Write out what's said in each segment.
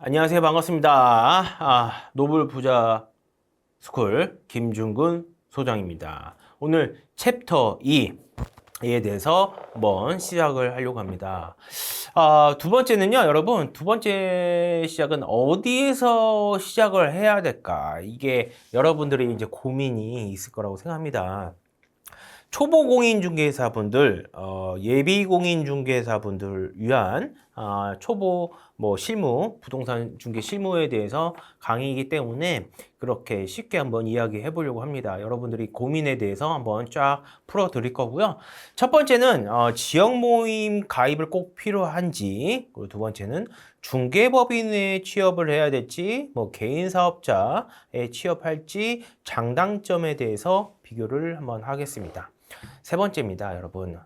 안녕하세요. 반갑습니다. 노블 부자 스쿨 김중근 소장입니다. 오늘 챕터 2에 대해서 한번 시작을 하려고 합니다. 두 번째는요, 여러분, 두 번째 시작은 어디에서 시작을 해야 될까? 이게 여러분들이 이제 고민이 있을 거라고 생각합니다. 초보 공인중개사분들, 예비 공인중개사분들 위한 초보 실무, 부동산 중개 실무에 대해서 강의이기 때문에 그렇게 쉽게 한번 이야기해 보려고 합니다. 여러분들이 고민에 대해서 한번 쫙 풀어 드릴 거고요. 첫 번째는 지역 모임 가입을 꼭 필요한지, 그리고 두 번째는 중개법인에 취업을 해야 될지, 개인 사업자에 취업할지 장단점에 대해서 비교를 한번 하겠습니다. 세 번째입니다, 여러분.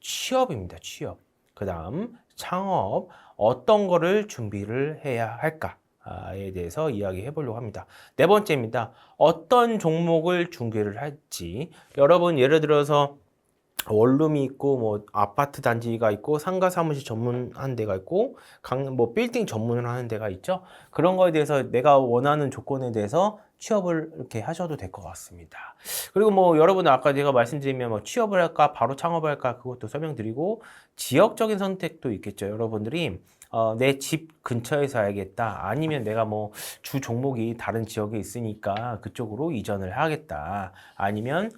취업입니다, 취업. 그 다음, 창업. 어떤 거를 준비를 해야 할까에 대해서 이야기해 보려고 합니다. 네 번째입니다. 어떤 종목을 중개를 할지. 여러분, 예를 들어서 원룸이 있고 아파트 단지가 있고 상가 사무실 전문한 데가 있고 빌딩 전문을 하는 데가 있죠. 그런 거에 대해서 내가 원하는 조건에 대해서 취업을 이렇게 하셔도 될 것 같습니다. 그리고 여러분 아까 제가 말씀드리면 취업을 할까 바로 창업을 할까 그것도 설명드리고 지역적인 선택도 있겠죠. 여러분들이 내 집 근처에서 해야겠다. 아니면 내가 주 종목이 다른 지역에 있으니까 그쪽으로 이전을 하겠다. 아니면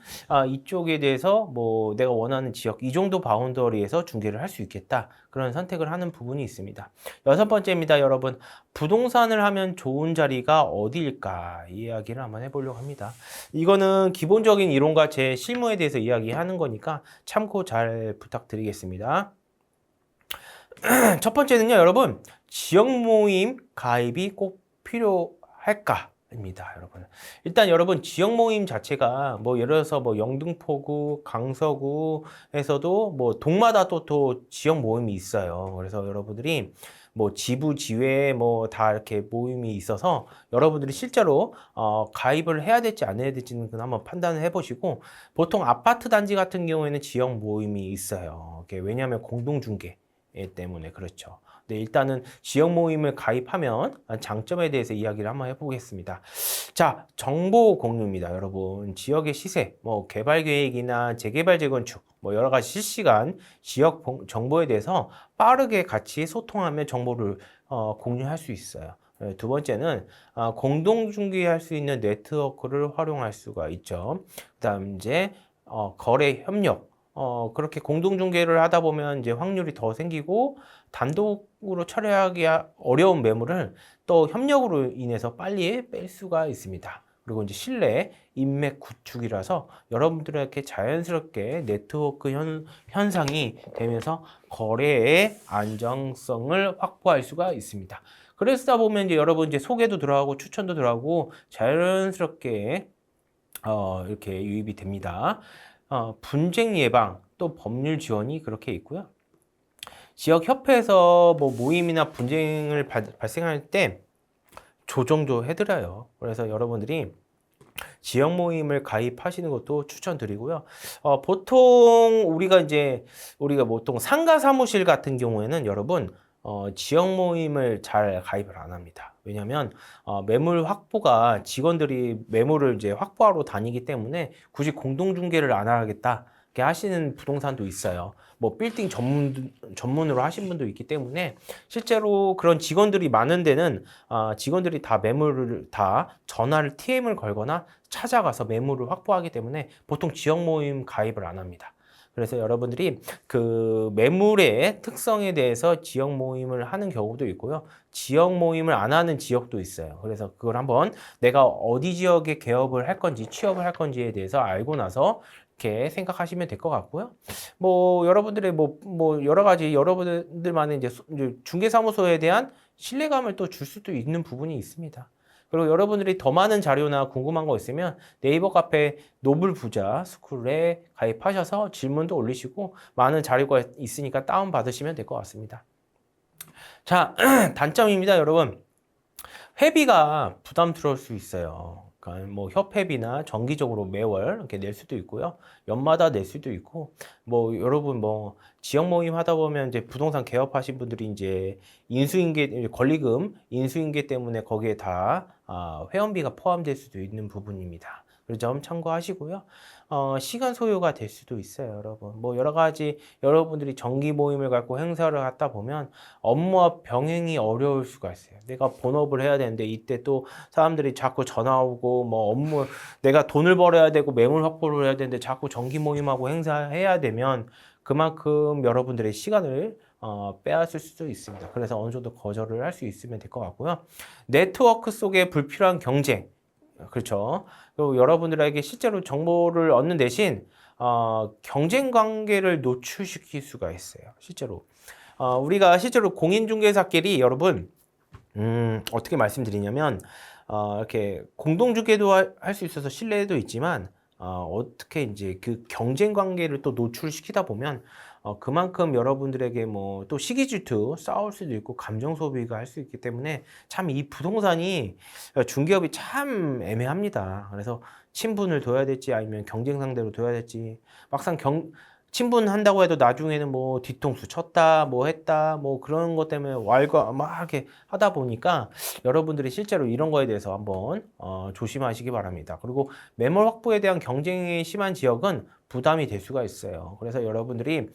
이쪽에 대해서 내가 원하는 지역 이 정도 바운더리에서 중개를 할 수 있겠다. 그런 선택을 하는 부분이 있습니다. 여섯 번째입니다, 여러분. 부동산을 하면 좋은 자리가 어디일까? 이 이야기를 한번 해보려고 합니다. 이거는 기본적인 이론과 제 실무에 대해서 이야기하는 거니까 참고 잘 부탁드리겠습니다. 첫 번째는요, 여러분, 지역 모임 가입이 꼭 필요할까? 입니다, 여러분. 일단 여러분 지역 모임 자체가 예를 들어서 영등포구, 강서구에서도 동마다 또 지역 모임이 있어요. 그래서 여러분들이 지부, 지회 다 이렇게 모임이 있어서 여러분들이 실제로 가입을 해야 될지 안 해야 될지는 한번 판단을 해보시고 보통 아파트 단지 같은 경우에는 지역 모임이 있어요. 왜냐하면 공동중개 때문에 그렇죠. 네, 일단은 지역 모임을 가입하면 장점에 대해서 이야기를 한번 해보겠습니다. 자, 정보 공유입니다, 여러분. 지역의 시세, 개발 계획이나 재개발 재건축, 여러 가지 실시간 지역 정보에 대해서 빠르게 같이 소통하며 정보를 공유할 수 있어요. 두 번째는 공동 중개할 수 있는 네트워크를 활용할 수가 있죠. 그다음 이제 거래 협력. 그렇게 공동중개를 하다 보면 이제 확률이 더 생기고 단독으로 처리하기 어려운 매물을 또 협력으로 인해서 빨리 뺄 수가 있습니다. 그리고 이제 신뢰, 인맥 구축이라서 여러분들에게 자연스럽게 네트워크 현상이 되면서 거래의 안정성을 확보할 수가 있습니다. 그러다 보면 이제 여러분 이제 소개도 들어가고 추천도 들어가고 자연스럽게 이렇게 유입이 됩니다. 분쟁 예방, 또 법률 지원이 그렇게 있고요. 지역 협회에서 모임이나 분쟁을 발생할 때 조정도 해드려요. 그래서 여러분들이 지역 모임을 가입하시는 것도 추천드리고요. 보통 우리가 보통 상가 사무실 같은 경우에는 여러분 지역 모임을 잘 가입을 안 합니다. 왜냐하면 매물 확보가 직원들이 매물을 이제 확보하러 다니기 때문에 굳이 공동중개를 안 하겠다. 이렇게 하시는 부동산도 있어요. 빌딩 전문으로 하신 분도 있기 때문에 실제로 그런 직원들이 많은 데는 직원들이 다 매물을 다 전화를 TM을 걸거나 찾아가서 매물을 확보하기 때문에 보통 지역 모임 가입을 안 합니다. 그래서 여러분들이 그 매물의 특성에 대해서 지역 모임을 하는 경우도 있고요. 지역 모임을 안 하는 지역도 있어요. 그래서 그걸 한번 내가 어디 지역에 개업을 할 건지 취업을 할 건지에 대해서 알고 나서 이렇게 생각하시면 될 것 같고요. 여러분들의 여러 가지 여러분들만의 이제 중개사무소에 대한 신뢰감을 또 줄 수도 있는 부분이 있습니다. 그리고 여러분들이 더 많은 자료나 궁금한 거 있으면 네이버 카페 노블 부자 스쿨에 가입하셔서 질문도 올리시고 많은 자료가 있으니까 다운 받으시면 될 것 같습니다. 자, 단점입니다, 여러분. 회비가 부담스러울 수 있어요. 그러니까 뭐 협회비나 정기적으로 매월 이렇게 낼 수도 있고요. 연마다 낼 수도 있고, 뭐 여러분 뭐 지역 모임 하다 보면 이제 부동산 개업하신 분들이 이제 인수인계 권리금 인수인계 때문에 거기에 다 회원비가 포함될 수도 있는 부분입니다. 그 점 참고하시고요. 시간 소요가 될 수도 있어요, 여러분. 뭐 여러 가지 여러분들이 정기 모임을 갖고 행사를 하다 보면 업무와 병행이 어려울 수가 있어요. 내가 본업을 해야 되는데 이때 또 사람들이 자꾸 전화 오고 뭐 업무 내가 돈을 벌어야 되고 매물 확보를 해야 되는데 자꾸 정기 모임하고 행사해야 되면 그만큼 여러분들의 시간을 빼앗을 수도 있습니다. 그래서 어느 정도 거절을 할 수 있으면 될 것 같고요. 네트워크 속에 불필요한 경쟁. 그렇죠. 그리고 여러분들에게 실제로 정보를 얻는 대신 경쟁 관계를 노출시킬 수가 있어요. 실제로. 우리가 실제로 공인중개사끼리 여러분 어떻게 말씀드리냐면 이렇게 공동중개도 할 수 있어서 신뢰도 있지만 어떻게 이제 그 경쟁 관계를 또 노출시키다 보면 그만큼 여러분들에게 뭐 또 시기 질투 싸울 수도 있고 감정 소비가 할 수 있기 때문에 참 이 부동산이 중개업이 참 애매합니다. 그래서 친분을 둬야 될지 아니면 경쟁 상대로 둬야 될지 막상 친분한다고 해도 나중에는 뭐 뒤통수 쳤다, 뭐 했다, 뭐 그런 것 때문에 왈가 막 이렇게 하다 보니까 여러분들이 실제로 이런 거에 대해서 한번 조심하시기 바랍니다. 그리고 매물 확보에 대한 경쟁이 심한 지역은 부담이 될 수가 있어요. 그래서 여러분들이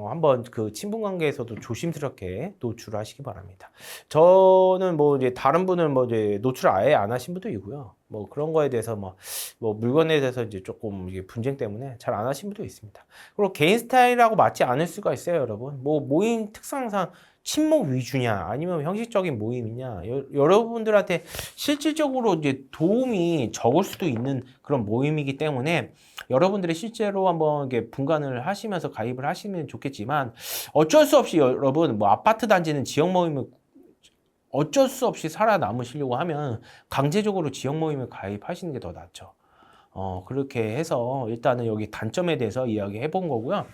한번 그 친분 관계에서도 조심스럽게 노출하시기 바랍니다. 저는 뭐 이제 다른 분은 뭐 이제 노출 아예 안 하신 분도 있고요. 뭐 그런 거에 대해서 뭐 물건에 대해서 이제 조금 이게 분쟁 때문에 잘 안 하신 분도 있습니다. 그리고 개인 스타일하고 맞지 않을 수가 있어요, 여러분. 뭐 모임 특성상 친목 위주냐 아니면 형식적인 모임이냐 여러분들한테 실질적으로 이제 도움이 적을 수도 있는 그런 모임이기 때문에 여러분들이 실제로 한번 이게 분간을 하시면서 가입을 하시면 좋겠지만 어쩔 수 없이 여러분 뭐 아파트 단지는 지역 모임을 어쩔 수 없이 살아남으시려고 하면 강제적으로 지역 모임을 가입하시는 게 더 낫죠. 그렇게 해서 일단은 여기 단점에 대해서 이야기해 본 거고요.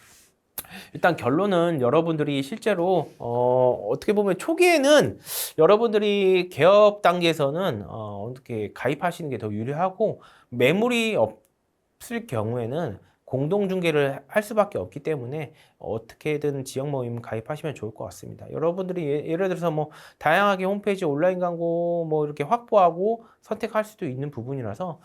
일단 결론은 여러분들이 실제로 어떻게 보면 초기에는 여러분들이 개업 단계에서는 어떻게 가입하시는 게 더 유리하고 매물이 없을 경우에는 공동중개를 할 수밖에 없기 때문에 어떻게든 지역 모임 가입하시면 좋을 것 같습니다. 여러분들이 예를 들어서 뭐 다양하게 홈페이지 온라인 광고 뭐 이렇게 확보하고 선택할 수도 있는 부분이라서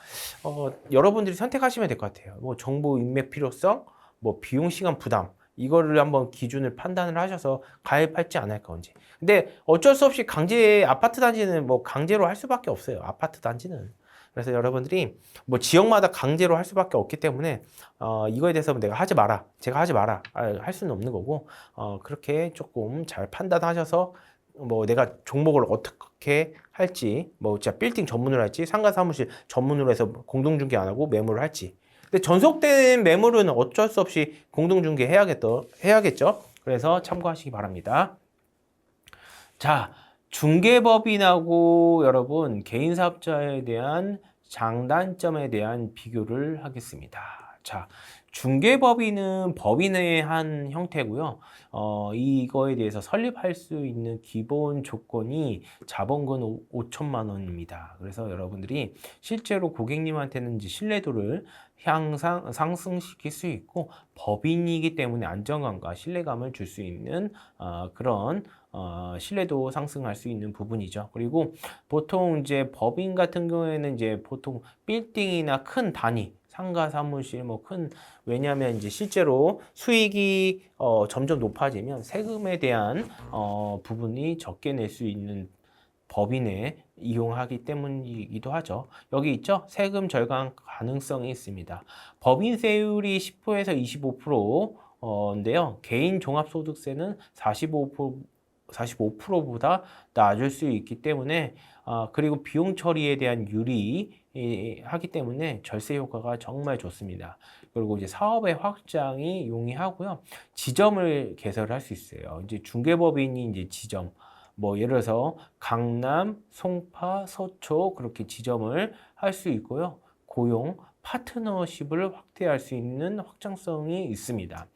여러분들이 선택하시면 될 것 같아요. 뭐 정보 인맥 필요성, 뭐 비용 시간 부담 이거를 한번 기준을 판단을 하셔서 가입할지 안 할까 언제. 근데 어쩔 수 없이 아파트 단지는 뭐 강제로 할 수밖에 없어요. 아파트 단지는. 그래서 여러분들이 뭐 지역마다 강제로 할 수밖에 없기 때문에 이거에 대해서 제가 하지 마라 할 수는 없는 거고 그렇게 조금 잘 판단하셔서 뭐 내가 종목을 어떻게 할지 뭐 진짜 빌딩 전문으로 할지 상가 사무실 전문으로 해서 공동중개 안 하고 매물을 할지 근데 전속된 매물은 어쩔 수 없이 공동중개 해야겠죠. 그래서 참고하시기 바랍니다. 자, 중개법인하고 여러분 개인사업자에 대한 장단점에 대한 비교를 하겠습니다. 자, 중개법인은 법인의 한 형태고요. 이거에 대해서 설립할 수 있는 기본 조건이 자본금 5천만 원입니다. 그래서 여러분들이 실제로 고객님한테는 이제 신뢰도를 상승시킬 수 있고 법인이기 때문에 안정감과 신뢰감을 줄 수 있는 그런 신뢰도 상승할 수 있는 부분이죠. 그리고 보통 이제 법인 같은 경우에는 이제 보통 빌딩이나 큰 단위 상가 사무실 왜냐하면 이제 실제로 수익이 점점 높아지면 세금에 대한 부분이 적게 낼 수 있는 법인에 이용하기 때문이기도 하죠. 여기 있죠? 세금 절감 가능성이 있습니다. 법인세율이 10%에서 25%인데요. 개인 종합소득세는 45%보다 낮을 수 있기 때문에 그리고 비용 처리에 대한 유리하기 때문에 절세 효과가 정말 좋습니다. 그리고 이제 사업의 확장이 용이하고요. 지점을 개설할 수 있어요. 이제 중개법인이 이제 지점 뭐 예를 들어서 강남, 송파, 서초 그렇게 지점을 할 수 있고요. 고용, 파트너십을 확대할 수 있는 확장성이 있습니다.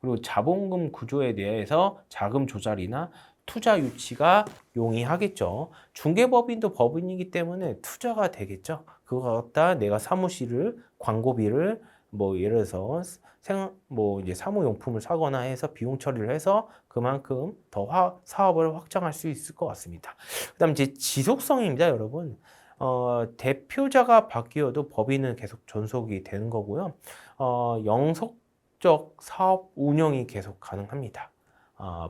그리고 자본금 구조에 대해서 자금 조달이나 투자 유치가 용이하겠죠. 중개법인도 법인이기 때문에 투자가 되겠죠. 그거 갖다 내가 사무실을 광고비를 뭐 예를 들어서 뭐 이제 사무용품을 사거나 해서 비용 처리를 해서 그만큼 더 사업을 확장할 수 있을 것 같습니다. 그다음 이제 지속성입니다, 여러분. 대표자가 바뀌어도 법인은 계속 존속이 되는 거고요. 영속적 사업 운영이 계속 가능합니다.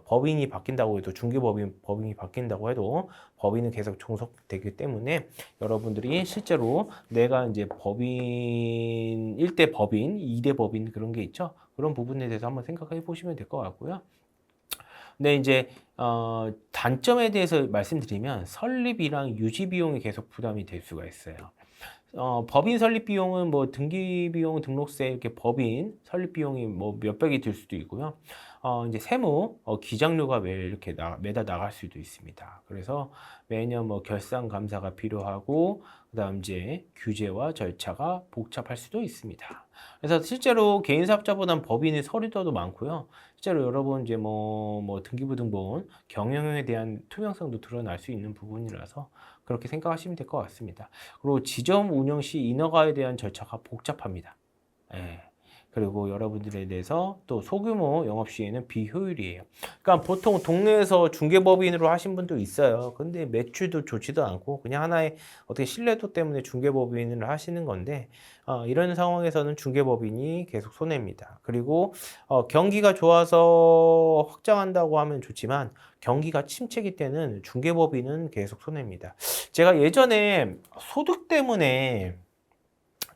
법인이 바뀐다고 해도 법인이 바뀐다고 해도 법인은 계속 종속되기 때문에 여러분들이 실제로 내가 이제 법인 1대 법인, 2대 법인 그런 게 있죠. 그런 부분에 대해서 한번 생각해 보시면 될 것 같고요. 근데 이제 단점에 대해서 말씀드리면 설립이랑 유지 비용이 계속 부담이 될 수가 있어요. 법인 설립 비용은 뭐 등기 비용, 등록세 이렇게 법인 설립 비용이 뭐 몇백이 들 수도 있고요. 이제 세무 기장료가 매달 나갈 수도 있습니다. 그래서 매년 뭐 결산 감사가 필요하고 그다음 이제 규제와 절차가 복잡할 수도 있습니다. 그래서 실제로 개인 사업자보다는 법인의 서류도 많고요. 실제로 여러분 이제 뭐 등기부등본 경영에 대한 투명성도 드러날 수 있는 부분이라서 그렇게 생각하시면 될 것 같습니다. 그리고 지점 운영 시 인허가에 대한 절차가 복잡합니다. 예. 그리고 여러분들에 대해서 또 소규모 영업 시에는 비효율이에요. 그러니까 보통 동네에서 중개법인으로 하신 분도 있어요. 근데 매출도 좋지도 않고 그냥 하나의 어떻게 신뢰도 때문에 중개법인을 하시는 건데 이런 상황에서는 중개법인이 계속 손해입니다. 그리고 경기가 좋아서 확장한다고 하면 좋지만 경기가 침체기 때는 중개법인은 계속 손해입니다. 제가 예전에 소득 때문에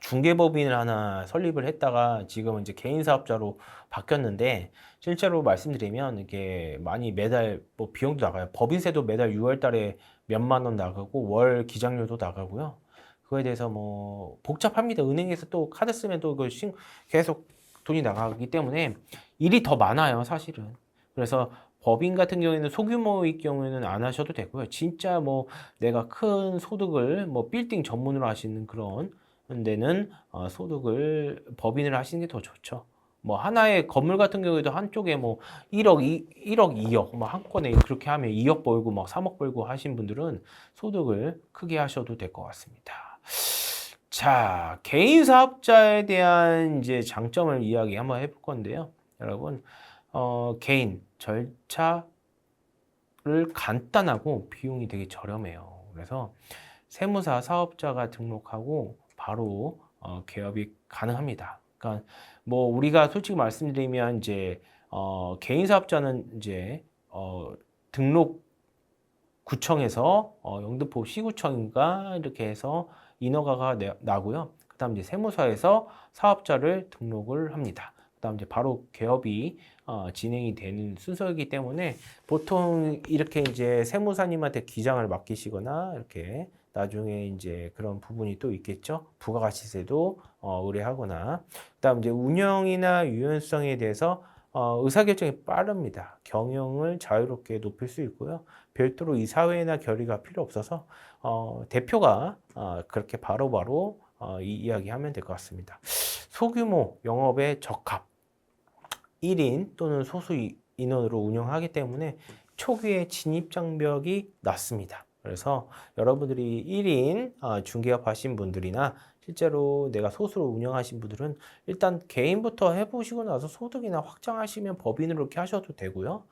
중개법인을 하나 설립을 했다가 지금은 이제 개인 사업자로 바뀌었는데 실제로 말씀드리면 이게 많이 매달 뭐 비용도 나가요. 법인세도 매달 6월 달에 몇만 원 나가고 월 기장료도 나가고요. 그거에 대해서 뭐 복잡합니다. 은행에서 또 카드 쓰면 또 계속 돈이 나가기 때문에 일이 더 많아요, 사실은. 그래서 법인 같은 경우에는 소규모일 경우에는 안 하셔도 되고요. 진짜 뭐 내가 큰 소득을 뭐 빌딩 전문으로 하시는 그런 데는 소득을 법인을 하시는 게 더 좋죠. 뭐 하나의 건물 같은 경우에도 한쪽에 뭐 1억, 2억 뭐 한 건에 그렇게 하면 2억 벌고 막 3억 벌고 하신 분들은 소득을 크게 하셔도 될 것 같습니다. 자, 개인 사업자에 대한 이제 장점을 이야기 한번 해볼 건데요. 여러분, 개인 절차를 간단하고 비용이 되게 저렴해요. 그래서 세무사 사업자가 등록하고 바로 개업이 가능합니다. 그러니까 뭐 우리가 솔직히 말씀드리면 이제 개인 사업자는 이제 등록 구청에서 영등포 시구청인가 이렇게 해서 인허가가 나고요. 그다음 이제 세무서에서 사업자를 등록을 합니다. 그다음 이제 바로 개업이 진행이 되는 순서이기 때문에 보통 이렇게 이제 세무사님한테 기장을 맡기시거나 이렇게 나중에 이제 그런 부분이 또 있겠죠. 부가가치세도 의뢰하거나 그다음 이제 운영이나 유연성에 대해서 의사결정이 빠릅니다. 경영을 자유롭게 높일 수 있고요. 별도로 이사회나 결의가 필요 없어서 대표가 그렇게 바로바로 이야기하면 될 것 같습니다. 소규모 영업의 적합 1인 또는 소수 인원으로 운영하기 때문에 초기에 진입 장벽이 낮습니다. 그래서 여러분들이 1인 중개업 하신 분들이나 실제로 내가 소수로 운영하신 분들은 일단 개인부터 해보시고 나서 소득이나 확장하시면 법인으로 이렇게 하셔도 되고요.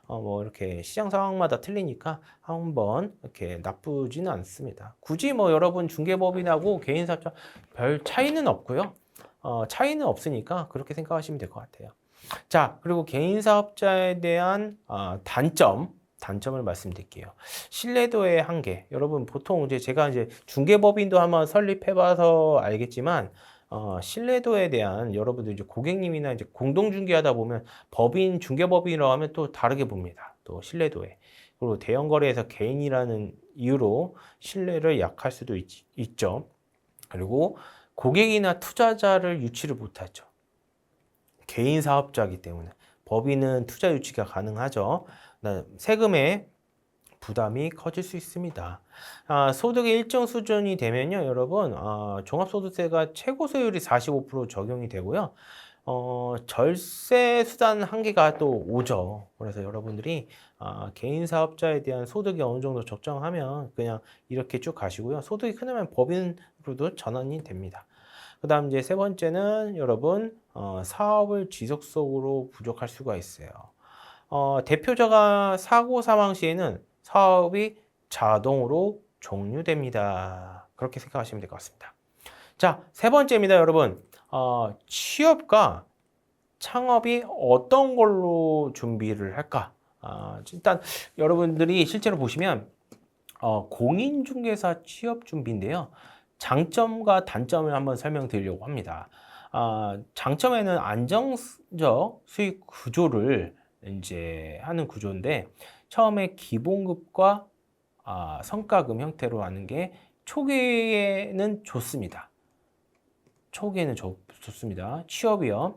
뭐 이렇게 시장 상황마다 틀리니까 한번 이렇게 나쁘지는 않습니다. 굳이 뭐 여러분 중개법인하고 개인 사업자 별 차이는 없고요. 차이는 없으니까 그렇게 생각하시면 될 것 같아요. 자, 그리고 개인 사업자에 대한 단점을 말씀드릴게요. 신뢰도의 한계. 여러분 보통 이제 제가 이제 중개법인도 한번 설립해봐서 알겠지만 신뢰도에 대한 여러분들 이제 고객님이나 이제 공동 중개하다 보면 법인 중개법인이라고 하면 또 다르게 봅니다. 또 신뢰도에. 그리고 대형 거래에서 개인이라는 이유로 신뢰를 약할 수도 있죠. 그리고 고객이나 투자자를 유치를 못하죠. 개인 사업자이기 때문에 법인은 투자 유치가 가능하죠. 세금의 부담이 커질 수 있습니다. 소득의 일정 수준이 되면요, 여러분 종합소득세가 최고 세율이 45% 적용이 되고요. 절세 수단 한계가 또 오죠. 그래서 여러분들이 개인 사업자에 대한 소득이 어느 정도 적정하면 그냥 이렇게 쭉 가시고요. 소득이 크면 법인으로도 전환이 됩니다. 그 다음 이제 세 번째는 여러분, 사업을 지속적으로 부족할 수가 있어요. 대표자가 사고 사망 시에는 사업이 자동으로 종료됩니다. 그렇게 생각하시면 될 것 같습니다. 자, 세 번째입니다, 여러분. 취업과 창업이 어떤 걸로 준비를 할까? 일단 여러분들이 실제로 보시면 공인중개사 취업 준비인데요. 장점과 단점을 한번 설명드리려고 합니다. 장점에는 안정적 수익 구조를 이제 하는 구조인데 처음에 기본급과 성과금 형태로 하는 게 초기에는 좋습니다. 초기에는 좋습니다. 취업이요.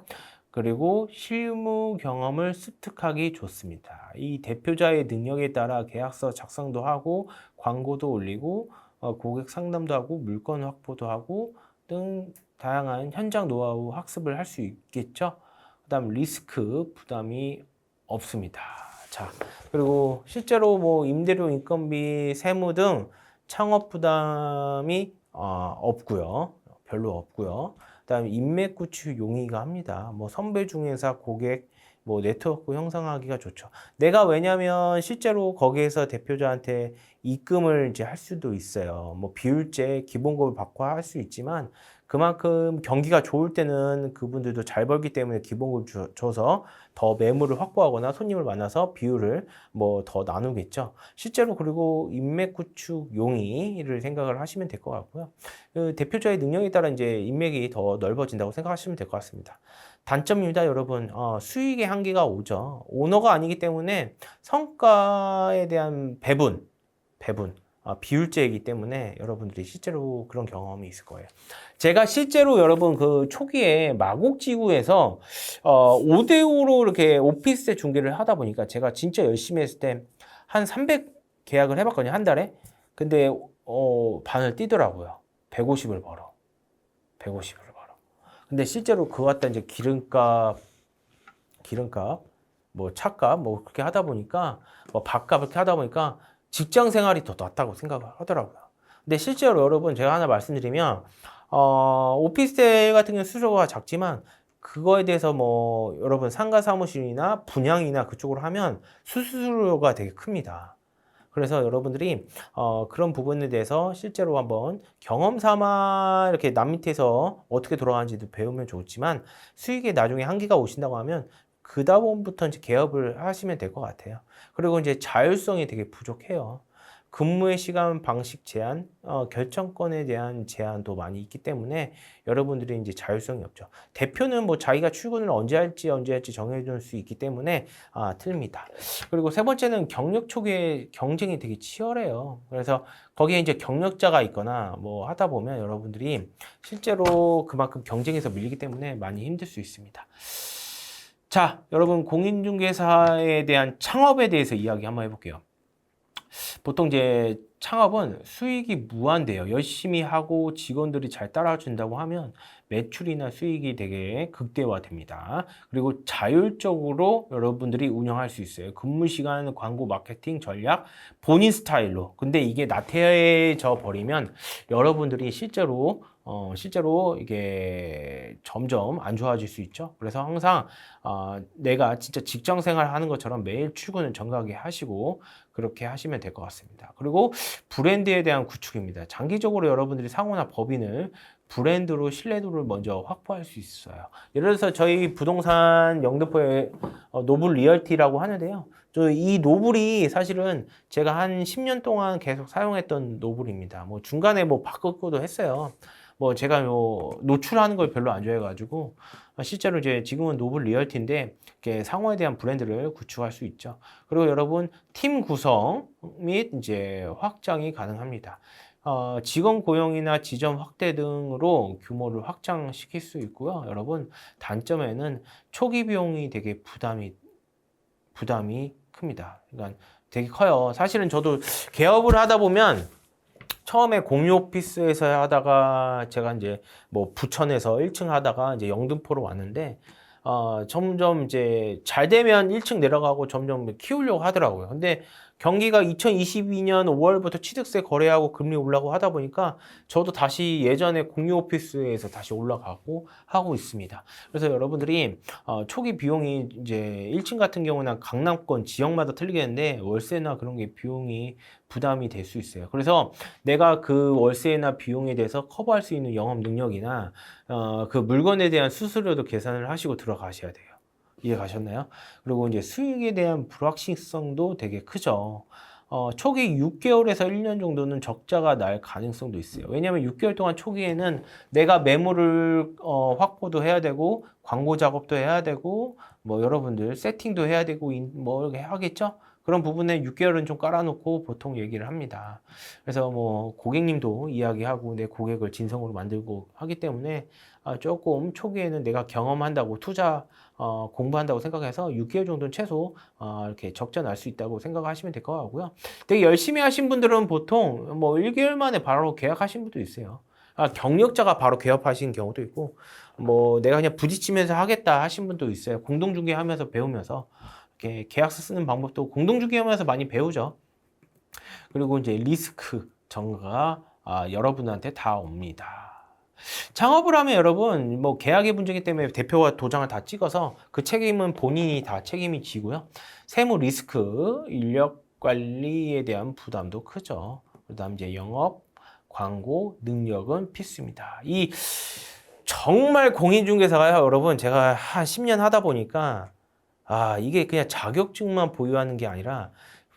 그리고 실무 경험을 습득하기 좋습니다. 이 대표자의 능력에 따라 계약서 작성도 하고 광고도 올리고 고객 상담도 하고 물건 확보도 하고 등 다양한 현장 노하우 학습을 할 수 있겠죠. 그다음 리스크 부담이 없습니다. 자, 그리고 실제로 뭐 임대료, 인건비, 세무 등 창업 부담이 없고요. 별로 없고요. 그다음에 인맥 구축 용이가 합니다. 뭐 선배 중개사, 고객, 뭐 네트워크 형성하기가 좋죠. 내가 왜냐면 실제로 거기에서 대표자한테 입금을 이제 할 수도 있어요. 뭐 비율제 기본급을 받고 할 수 있지만 그만큼 경기가 좋을 때는 그분들도 잘 벌기 때문에 기본급을 줘서 더 매물을 확보하거나 손님을 만나서 비율을 뭐 더 나누겠죠. 실제로 그리고 인맥 구축 용이를 생각을 하시면 될 것 같고요. 그 대표자의 능력에 따라 이제 인맥이 더 넓어진다고 생각하시면 될 것 같습니다. 단점입니다, 여러분. 수익의 한계가 오죠. 오너가 아니기 때문에 성과에 대한 배분, 비율제이기 때문에 여러분들이 실제로 그런 경험이 있을 거예요. 제가 실제로 여러분 그 초기에 마곡지구에서 5대5로 이렇게 오피스텔 중개를 하다 보니까 제가 진짜 열심히 했을 때 한 300 계약을 해봤거든요, 한 달에. 근데 반을 뛰더라고요. 150을 벌어. 150을 벌어. 근데 실제로 그거 갖다 이제 기름값, 뭐 차값, 뭐 그렇게 하다 보니까, 뭐 밥값 이렇게 하다 보니까 직장 생활이 더 낫다고 생각을 하더라고요. 근데 실제로 여러분 제가 하나 말씀드리면, 오피스텔 같은 경우는 수수료가 작지만, 그거에 대해서 뭐 여러분 상가 사무실이나 분양이나 그쪽으로 하면 수수료가 되게 큽니다. 그래서 여러분들이 그런 부분에 대해서 실제로 한번 경험 삼아 이렇게 남 밑에서 어떻게 돌아가는지도 배우면 좋지만 수익에 나중에 한계가 오신다고 하면 그 다음부터 이제 개업을 하시면 될 것 같아요. 그리고 이제 자율성이 되게 부족해요. 근무의 시간 방식 제한, 결정권에 대한 제한도 많이 있기 때문에 여러분들이 이제 자율성이 없죠. 대표는 뭐 자기가 출근을 언제 할지 정해줄 수 있기 때문에 틀립니다. 그리고 세 번째는 경력 초기에 경쟁이 되게 치열해요. 그래서 거기에 이제 경력자가 있거나 뭐 하다 보면 여러분들이 실제로 그만큼 경쟁에서 밀리기 때문에 많이 힘들 수 있습니다. 자, 여러분 공인중개사에 대한 창업에 대해서 이야기 한번 해볼게요. 보통 이제 창업은 수익이 무한대요. 열심히 하고 직원들이 잘 따라준다고 하면 매출이나 수익이 되게 극대화됩니다. 그리고 자율적으로 여러분들이 운영할 수 있어요. 근무 시간, 광고, 마케팅, 전략, 본인 스타일로. 근데 이게 나태해져 버리면 여러분들이 실제로 이게 점점 안 좋아질 수 있죠. 그래서 항상 내가 진짜 직장 생활 하는 것처럼 매일 출근을 정각하게 하시고 그렇게 하시면 될 것 같습니다. 그리고 브랜드에 대한 구축입니다. 장기적으로 여러분들이 상호나 법인을 브랜드로 신뢰도를 먼저 확보할 수 있어요. 예를 들어서 저희 부동산 영등포에 노블 리얼티라고 하는데요. 이 노블이 사실은 제가 한 10년 동안 계속 사용했던 노블입니다. 뭐 중간에 뭐 바꾸기도 했어요. 뭐 제가 노출하는 걸 별로 안 좋아해가지고 실제로 이제 지금은 노블 리얼티인데 이렇게 상호에 대한 브랜드를 구축할 수 있죠. 그리고 여러분 팀 구성 및 이제 확장이 가능합니다. 직원 고용이나 지점 확대 등으로 규모를 확장시킬 수 있고요. 여러분 단점에는 초기 비용이 되게 부담이 큽니다. 그러니까 되게 커요. 사실은 저도 개업을 하다 보면 처음에 공유 오피스에서 하다가 제가 이제 뭐 부천에서 1층 하다가 이제 영등포로 왔는데 점점 이제 잘 되면 1층 내려가고 점점 키우려고 하더라고요. 근데 경기가 2022년 5월부터 취득세 거래하고 금리 올라가고 하다 보니까 저도 다시 예전에 공유 오피스에서 다시 올라가고 하고 있습니다. 그래서 여러분들이 초기 비용이 이제 1층 같은 경우는 강남권 지역마다 틀리겠는데 월세나 그런 게 비용이 부담이 될 수 있어요. 그래서 내가 그 월세나 비용에 대해서 커버할 수 있는 영업 능력이나 그 물건에 대한 수수료도 계산을 하시고 들어가셔야 돼요. 이해 가셨나요? 그리고 이제 수익에 대한 불확실성도 되게 크죠. 초기 6개월에서 1년 정도는 적자가 날 가능성도 있어요. 왜냐하면 6개월 동안 초기에는 내가 매물을 확보도 해야 되고 광고 작업도 해야 되고 뭐 여러분들 세팅도 해야 되고 뭐 이렇게 하겠죠? 그런 부분에 6개월은 좀 깔아놓고 보통 얘기를 합니다. 그래서 뭐 고객님도 이야기하고 내 고객을 진성으로 만들고 하기 때문에 조금 초기에는 내가 경험한다고 투자 공부한다고 생각해서 6개월 정도는 최소 이렇게 적자 날 수 있다고 생각하시면 될 것 같고요. 되게 열심히 하신 분들은 보통 뭐 1개월 만에 바로 계약하신 분도 있어요. 경력자가 바로 개업하신 경우도 있고 뭐 내가 그냥 부딪히면서 하겠다 하신 분도 있어요. 공동중개하면서 배우면서 이렇게 계약서 쓰는 방법도 공동중개하면서 많이 배우죠. 그리고 이제 리스크 전가가 여러분한테 다 옵니다. 창업을 하면 여러분 뭐 계약의 문제이기 때문에 대표와 도장을 다 찍어서 그 책임은 본인이 다 책임이 지고요. 세무 리스크, 인력 관리에 대한 부담도 크죠. 그다음 이제 영업, 광고 능력은 필수입니다. 이 정말 공인중개사가요, 여러분 제가 한 10년 하다 보니까 이게 그냥 자격증만 보유하는 게 아니라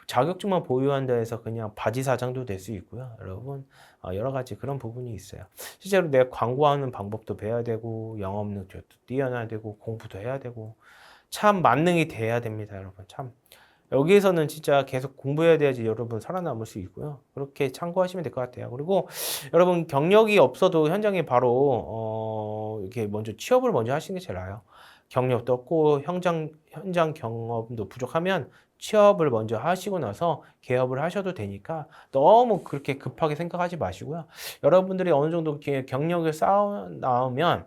자격증만 보유한다 해서 그냥 바지 사장도 될 수 있고요. 여러분 여러 가지 그런 부분이 있어요. 실제로 내가 광고하는 방법도 배워야 되고 영업 능력도 뛰어나야 되고 공부도 해야 되고 참 만능이 돼야 됩니다. 여러분 참 여기에서는 진짜 계속 공부해야 돼야지 여러분 살아남을 수 있고요. 그렇게 참고하시면 될 것 같아요. 그리고 여러분 경력이 없어도 현장에 바로 이렇게 먼저 취업을 먼저 하시는 게 제일 나아요. 경력도 없고 현장 경험도 부족하면 취업을 먼저 하시고 나서 개업을 하셔도 되니까 너무 그렇게 급하게 생각하지 마시고요. 여러분들이 어느 정도 경력을 쌓아 나오면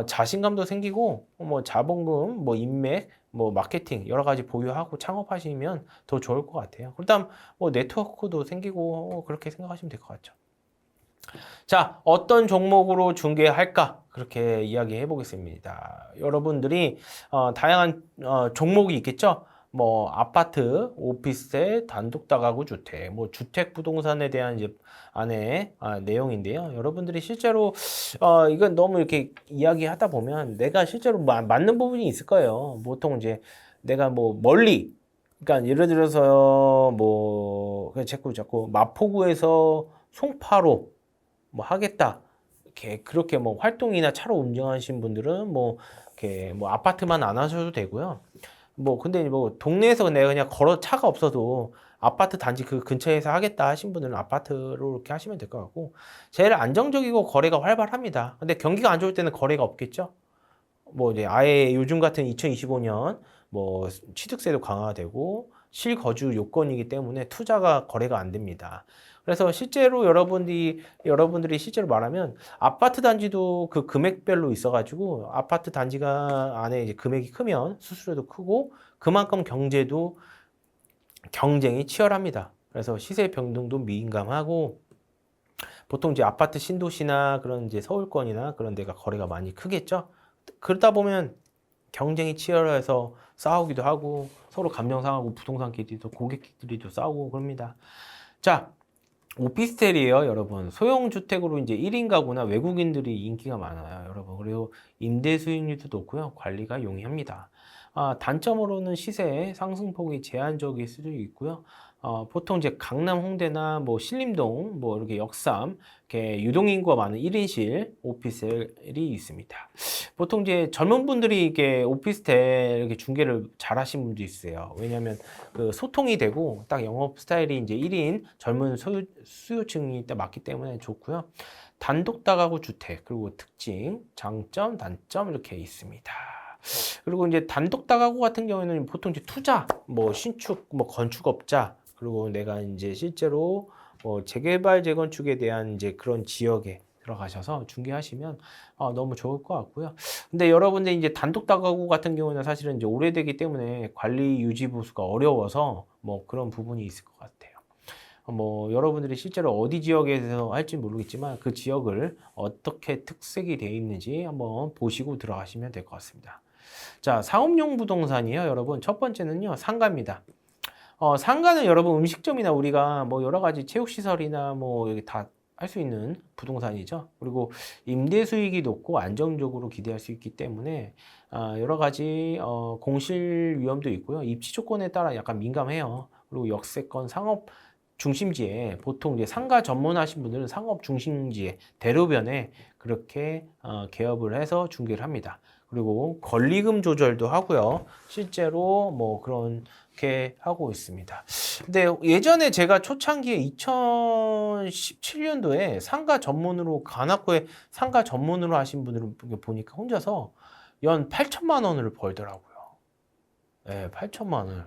자신감도 생기고 뭐 자본금, 뭐 인맥, 뭐 마케팅 여러 가지 보유하고 창업하시면 더 좋을 것 같아요. 그다음 뭐 네트워크도 생기고 그렇게 생각하시면 될 것 같죠. 자, 어떤 종목으로 중개할까? 그렇게 이야기해 보겠습니다. 여러분들이 다양한 종목이 있겠죠? 뭐 아파트, 오피스텔, 단독다가구 주택, 뭐 주택 부동산에 대한 이제 안에 내용인데요. 여러분들이 실제로 이건 너무 이렇게 이야기하다 보면 내가 실제로 맞는 부분이 있을 거예요. 보통 이제 내가 뭐 멀리 그러니까 예를 들어서 뭐 그냥 자꾸 마포구에서 송파로 뭐 하겠다. 이렇게 그렇게 뭐 활동이나 차로 운전하시는 분들은 뭐 이렇게 뭐 아파트만 안 하셔도 되고요. 뭐 근데 뭐 동네에서 내가 그냥 걸어 차가 없어도 아파트 단지 그 근처에서 하겠다 하신 분들은 아파트로 이렇게 하시면 될 것 같고 제일 안정적이고 거래가 활발합니다. 근데 경기가 안 좋을 때는 거래가 없겠죠. 뭐 이제 아예 요즘 같은 2025년 뭐 취득세도 강화되고 실거주 요건이기 때문에 투자가 거래가 안 됩니다. 그래서 실제로 여러분들이 실제로 말하면 아파트 단지도 그 금액별로 있어가지고 아파트 단지가 안에 이제 금액이 크면 수수료도 크고 그만큼 경쟁이 치열합니다. 그래서 시세 변동도 민감하고 보통 이제 아파트 신도시나 그런 이제 서울권이나 그런 데가 거래가 많이 크겠죠. 그러다 보면 경쟁이 치열해서 싸우기도 하고 서로 감정 상하고 부동산끼리도 고객끼리도 싸우고 그럽니다. 자, 오피스텔이에요, 여러분. 소형 주택으로 이제 1인 가구나 외국인들이 인기가 많아요, 여러분. 그리고 임대 수익률도 높고요. 관리가 용이합니다. 단점으로는 시세 상승폭이 제한적일 수도 있고요. 보통 이제 강남 홍대나 뭐 신림동, 뭐 이렇게 역삼, 이렇게 유동인구가 많은 1인실 오피스텔이 있습니다. 보통 이제 젊은 분들이 이게 오피스텔 이렇게 중개를 잘 하시는 분도 있어요. 왜냐하면 그 소통이 되고 딱 영업 스타일이 이제 1인 젊은 수요층이 딱 맞기 때문에 좋고요. 단독 다가구 주택, 그리고 특징, 장점, 단점 이렇게 있습니다. 그리고 이제 단독 다가구 같은 경우에는 보통 이제 투자, 뭐 신축, 뭐 건축업자, 그리고 내가 이제 실제로 재개발 재건축에 대한 이제 그런 지역에 들어가셔서 중개하시면 너무 좋을 것 같고요. 근데 여러분들 이제 단독 다가구 같은 경우는 사실은 이제 오래되기 때문에 관리 유지 보수가 어려워서 뭐 그런 부분이 있을 것 같아요. 여러분들이 실제로 어디 지역에서 할지 모르겠지만 그 지역을 어떻게 특색이 되어 있는지 한번 보시고 들어가시면 될 것 같습니다. 자, 상업용 부동산이요, 여러분. 첫 번째는요, 상가입니다. 상가는 여러분 음식점이나 우리가 뭐 여러 가지 체육시설이나 뭐 여기 다 할 수 있는 부동산이죠. 그리고 임대 수익이 높고 안정적으로 기대할 수 있기 때문에 여러 가지 공실 위험도 있고요. 입지 조건에 따라 약간 민감해요. 그리고 역세권 상업 중심지에 보통 이제 상가 전문하신 분들은 상업 중심지에 대로변에 그렇게 개업을 해서 중개를 합니다. 그리고 권리금 조절도 하고요. 실제로 뭐 그렇게 하고 있습니다. 근데 예전에 제가 초창기에 2017년도에 상가 전문으로 관악구에 상가 전문으로 하신 분들을 보니까 혼자서 연 8천만 원을 벌더라고요. 네, 8천만 원을.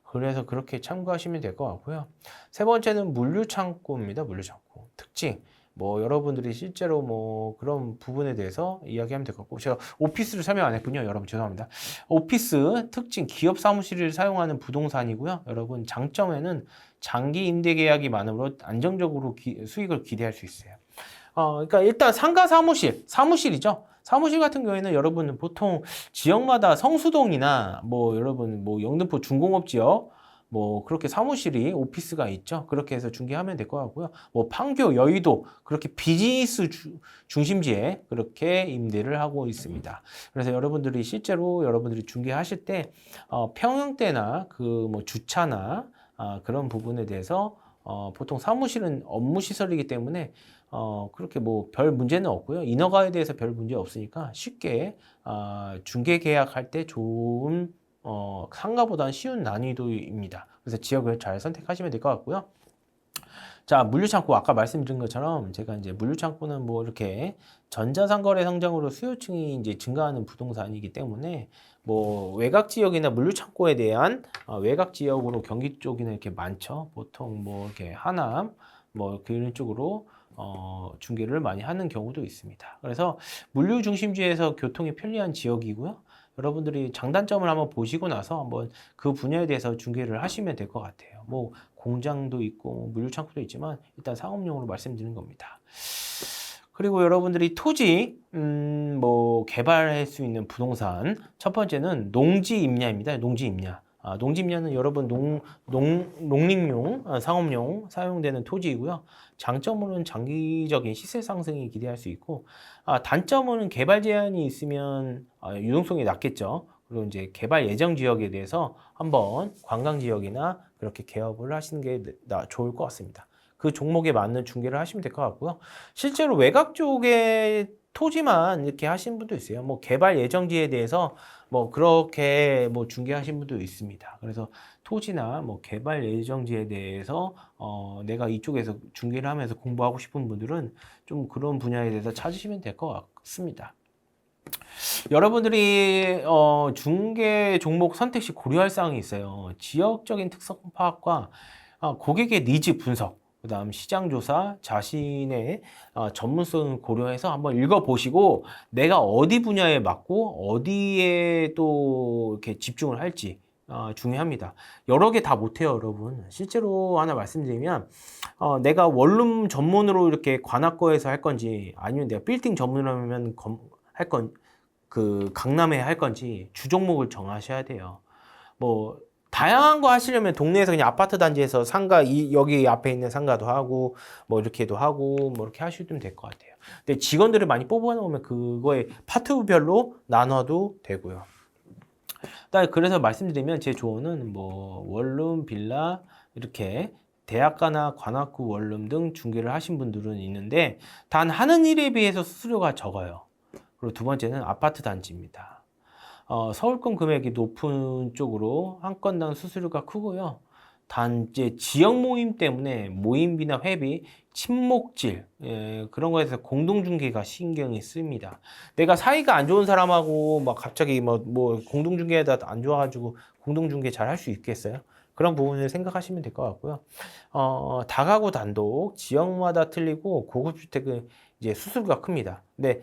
그래서 그렇게 참고하시면 될 것 같고요. 세 번째는 물류창고입니다. 물류창고. 특징. 뭐 여러분들이 실제로 뭐 그런 부분에 대해서 이야기하면 될 것 같고, 제가 오피스를 설명 안 했군요. 여러분 죄송합니다. 오피스 특징, 기업 사무실을 사용하는 부동산이고요. 여러분 장점에는 장기 임대 계약이 많으므로 안정적으로 수익을 기대할 수 있어요. 그러니까 일단 상가 사무실이죠. 사무실 같은 경우에는 여러분은 보통 지역마다 성수동이나 뭐 여러분 뭐 영등포 중공업 지역 뭐 그렇게 사무실이 오피스가 있죠. 그렇게 해서 중개하면 될 것 같고요. 뭐 판교, 여의도 그렇게 비즈니스 중심지에 그렇게 임대를 하고 있습니다. 그래서 여러분들이 실제로 여러분들이 중개하실 때 평형대나 그 뭐 주차나 그런 부분에 대해서 보통 사무실은 업무 시설이기 때문에 그렇게 뭐 별 문제는 없고요. 인허가에 대해서 별 문제 없으니까 쉽게 중개 계약할 때 좋은 상가보다는 쉬운 난이도입니다. 그래서 지역을 잘 선택하시면 될 것 같고요. 자, 물류창고 아까 말씀드린 것처럼 제가 이제 물류창고는 뭐 이렇게 전자상거래 성장으로 수요층이 이제 증가하는 부동산이기 때문에 뭐 외곽 지역이나 물류창고에 대한 외곽 지역으로 경기 쪽에는 이렇게 많죠. 보통 뭐 이렇게 하남 뭐 그런 쪽으로 중개를 많이 하는 경우도 있습니다. 그래서 물류 중심지에서 교통이 편리한 지역이고요. 여러분들이 장단점을 한번 보시고 나서 한번 그 분야에 대해서 중개를 하시면 될 것 같아요. 뭐 공장도 있고 물류 창고도 있지만 일단 상업용으로 말씀드리는 겁니다. 그리고 여러분들이 토지 뭐 개발할 수 있는 부동산 첫 번째는 농지 임야입니다. 농지 임야. 농지 임야는 여러분 농림용, 상업용 사용되는 토지이고요. 장점으로는 장기적인 시세 상승이 기대할 수 있고, 단점으로는 개발 제한이 있으면 유동성이 낮겠죠. 그리고 이제 개발 예정 지역에 대해서 한번 관광 지역이나 그렇게 개업을 하시는 게 좋을 것 같습니다. 그 종목에 맞는 중개를 하시면 될 것 같고요. 실제로 외곽 쪽에 토지만 이렇게 하시는 분도 있어요. 뭐 개발 예정지에 대해서 뭐 그렇게 뭐 중개하신 분도 있습니다. 그래서 토지나 뭐 개발 예정지에 대해서 내가 이쪽에서 중개를 하면서 공부하고 싶은 분들은 좀 그런 분야에 대해서 찾으시면 될 것 같습니다. 여러분들이 중개 종목 선택 시 고려할 사항이 있어요. 지역적인 특성 파악과 고객의 니즈 분석, 그다음 시장 조사, 자신의 전문성을 고려해서 한번 읽어보시고 내가 어디 분야에 맞고 어디에 또 이렇게 집중을 할지 중요합니다. 여러 개 다 못해요, 여러분. 실제로 하나 말씀드리면 내가 원룸 전문으로 이렇게 관악구에서 할 건지 아니면 내가 빌딩 전문하면 그 강남에 할 건지 주종목을 정하셔야 돼요. 뭐 다양한 거 하시려면 동네에서 그냥 아파트 단지에서 상가 여기 앞에 있는 상가도 하고 뭐 이렇게도 하고 뭐 이렇게 하시면 될 것 같아요. 근데 직원들을 많이 뽑아 놓으면 그거에 파트별로 나눠도 되고요. 그래서 말씀드리면 제 조언은 뭐 원룸, 빌라 이렇게 대학가나 관악구 원룸 등 중개를 하신 분들은 있는데 단 하는 일에 비해서 수수료가 적어요. 그리고 두 번째는 아파트 단지입니다. 서울권 금액이 높은 쪽으로 한 건당 수수료가 크고요. 단지 지역 모임 때문에 모임비나 회비, 친목질 그런 거에서 공동중개가 신경이 씁니다. 내가 사이가 안 좋은 사람하고 막 갑자기 뭐 공동중개에다 안 좋아가지고 공동중개 잘 할 수 있겠어요? 그런 부분을 생각하시면 될 것 같고요. 다가구 단독 지역마다 틀리고 고급 주택은 이제 수수료가 큽니다. 근데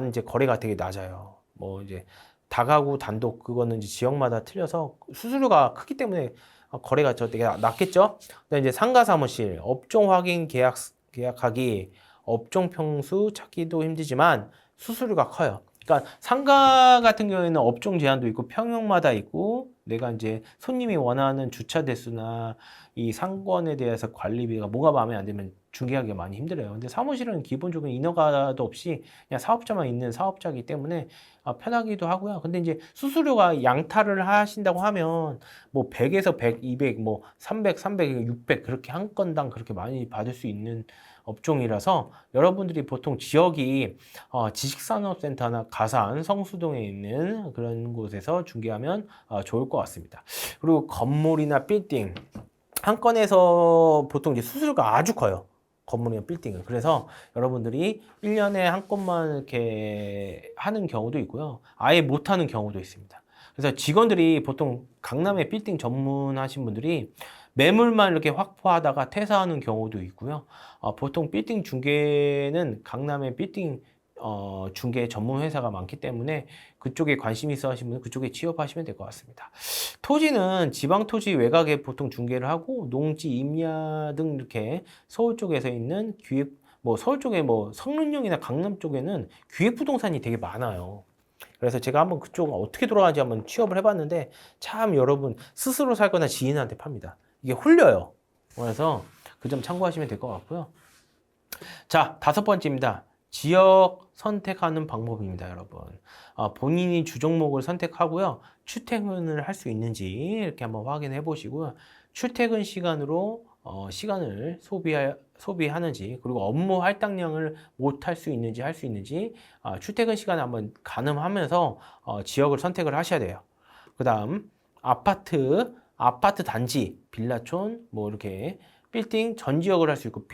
이제 거래가 되게 낮아요. 뭐 이제 다가구 단독 그거는 이제 지역마다 틀려서 수수료가 크기 때문에 거래가 되게 낮겠죠. 근데 이제 상가 사무실 업종 확인 계약하기 업종 평수 찾기도 힘들지만 수수료가 커요. 그러니까 상가 같은 경우에는 업종 제한도 있고 평형마다 있고 내가 이제 손님이 원하는 주차 대수나 이 상권에 대해서 관리비가 뭐가 마음에 안 들면 중개하기가 많이 힘들어요. 근데 사무실은 기본적으로 인허가도 없이 그냥 사업자만 있는 사업자이기 때문에 편하기도 하고요. 근데 이제 수수료가 양탈을 하신다고 하면 뭐 100에서 100, 200, 뭐 300, 600 그렇게 한 건당 그렇게 많이 받을 수 있는 업종이라서 여러분들이 보통 지역이 지식산업센터나 가산, 성수동에 있는 그런 곳에서 중개하면 좋을 것 같습니다. 그리고 건물이나 빌딩 한 건에서 보통 이제 수수료가 아주 커요. 건물이나 빌딩은. 그래서 여러분들이 1년에 한 건만 이렇게 하는 경우도 있고요. 아예 못 하는 경우도 있습니다. 그래서 직원들이 보통 강남의 빌딩 전문하신 분들이 매물만 이렇게 확보하다가 퇴사하는 경우도 있고요. 보통 빌딩 중개는 강남의 빌딩 중개 전문 회사가 많기 때문에 그쪽에 관심 있어 하시는 분은 그쪽에 취업하시면 될 것 같습니다. 토지는 지방 토지 외곽에 보통 중개를 하고 농지, 임야 등 이렇게 서울 쪽에서 있는 기획 뭐 서울 쪽에 뭐 성능역이나 강남 쪽에는 기획 부동산이 되게 많아요. 그래서 제가 한번 그쪽 어떻게 돌아가는지 한번 취업을 해봤는데 참 여러분 스스로 살거나 지인한테 팝니다. 이게 홀려요. 그래서 그 점 참고하시면 될 것 같고요. 자, 5번째입니다. 지역 선택하는 방법입니다, 여러분. 본인이 주종목을 선택하고요. 출퇴근을 할 수 있는지 이렇게 한번 확인해 보시고요. 출퇴근 시간으로 시간을 소비하는지 그리고 업무 할당량을 못 할 수 있는지 할 수 있는지 출퇴근 시간을 한번 가늠하면서 지역을 선택을 하셔야 돼요. 그 다음 아파트 단지, 빌라촌 뭐 이렇게 빌딩 전 지역을 할 수 있고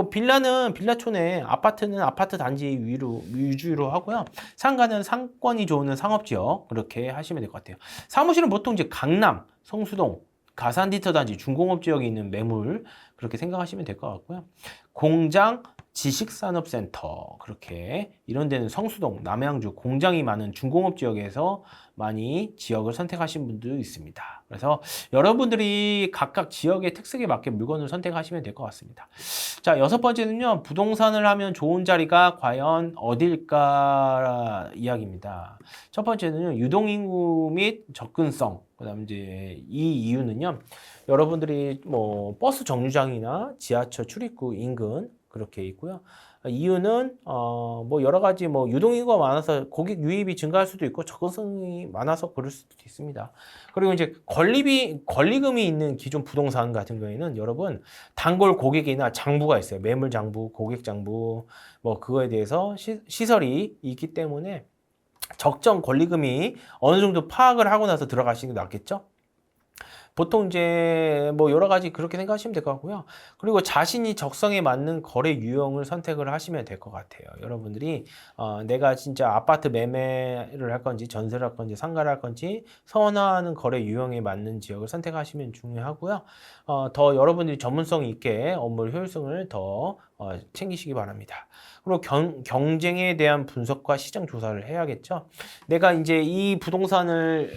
빌라는 빌라촌에 아파트는 아파트 단지 위주로 하고요. 상가는 상권이 좋은 상업지역 그렇게 하시면 될 것 같아요. 사무실은 보통 이제 강남, 성수동, 가산디터 단지, 중공업 지역에 있는 매물 그렇게 생각하시면 될 것 같고요. 공장, 지식산업센터 그렇게 이런 데는 성수동, 남양주 공장이 많은 중공업 지역에서 많이 지역을 선택하신 분들도 있습니다. 그래서 여러분들이 각각 지역의 특색에 맞게 물건을 선택하시면 될 것 같습니다. 자, 6번째는요. 부동산을 하면 좋은 자리가 과연 어딜까 이야기입니다. 첫 번째는요. 유동인구 및 접근성. 그다음 이제 이 이유는요. 여러분들이 뭐 버스 정류장이나 지하철 출입구 인근 그렇게 있고요. 이유는 뭐 여러 가지 뭐 유동인구가 많아서 고객 유입이 증가할 수도 있고 접근성이 많아서 그럴 수도 있습니다. 그리고 이제 권리금이 있는 기존 부동산 같은 경우에는 여러분 단골 고객이나 장부가 있어요. 매물 장부, 고객 장부 뭐 그거에 대해서 시설이 있기 때문에 적정 권리금이 어느 정도 파악을 하고 나서 들어가시는 게 낫겠죠? 보통 이제 뭐 여러 가지 그렇게 생각하시면 될 것 같고요. 그리고 자신이 적성에 맞는 거래 유형을 선택을 하시면 될 것 같아요. 여러분들이 내가 진짜 아파트 매매를 할 건지 전세를 할 건지 상가를 할 건지 선호하는 거래 유형에 맞는 지역을 선택하시면 중요하고요. 더 여러분들이 전문성 있게 업무 효율성을 더 챙기시기 바랍니다. 그리고 경쟁에 대한 분석과 시장 조사를 해야겠죠. 내가 이제 이 부동산을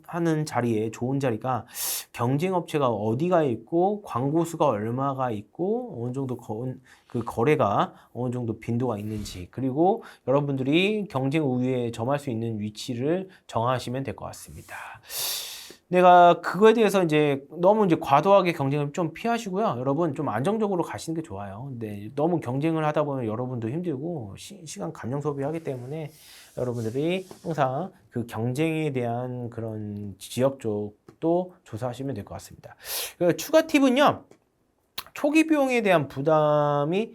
하는 자리에 좋은 자리가 경쟁 업체가 어디가 있고 광고 수가 얼마가 있고 어느 정도 그 거래가 어느 정도 빈도가 있는지 그리고 여러분들이 경쟁 우위에 점할 수 있는 위치를 정하시면 될 것 같습니다. 내가 그거에 대해서 이제 너무 이제 과도하게 경쟁을 좀 피하시고요. 여러분 좀 안정적으로 가시는 게 좋아요. 근데 너무 경쟁을 하다 보면 여러분도 힘들고 시간 감정 소비하기 때문에 여러분들이 항상 그 경쟁에 대한 그런 지역 쪽도 조사하시면 될 것 같습니다. 추가 팁은요. 초기 비용에 대한 부담이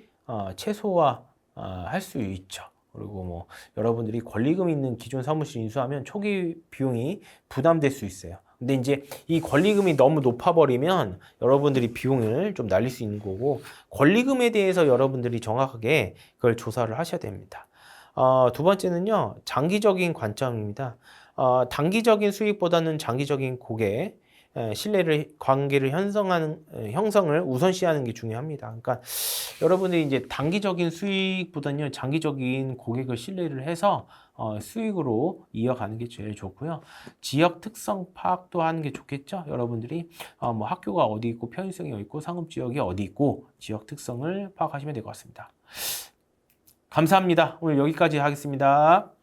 최소화 할 수 있죠. 그리고 뭐 여러분들이 권리금 있는 기존 사무실 인수하면 초기 비용이 부담될 수 있어요. 근데 이제 이 권리금이 너무 높아버리면 여러분들이 비용을 좀 날릴 수 있는 거고 권리금에 대해서 여러분들이 정확하게 그걸 조사를 하셔야 됩니다. 두 번째는요, 장기적인 관점입니다. 단기적인 수익보다는 장기적인 고객 신뢰를 관계를 형성을 우선시하는 게 중요합니다. 그러니까 여러분들이 이제 단기적인 수익보다는요 장기적인 고객을 신뢰를 해서 수익으로 이어가는 게 제일 좋고요. 지역 특성 파악도 하는 게 좋겠죠. 여러분들이 뭐 학교가 어디 있고 편의성이 어디 있고 상업 지역이 어디 있고 지역 특성을 파악하시면 될 것 같습니다. 감사합니다. 오늘 여기까지 하겠습니다.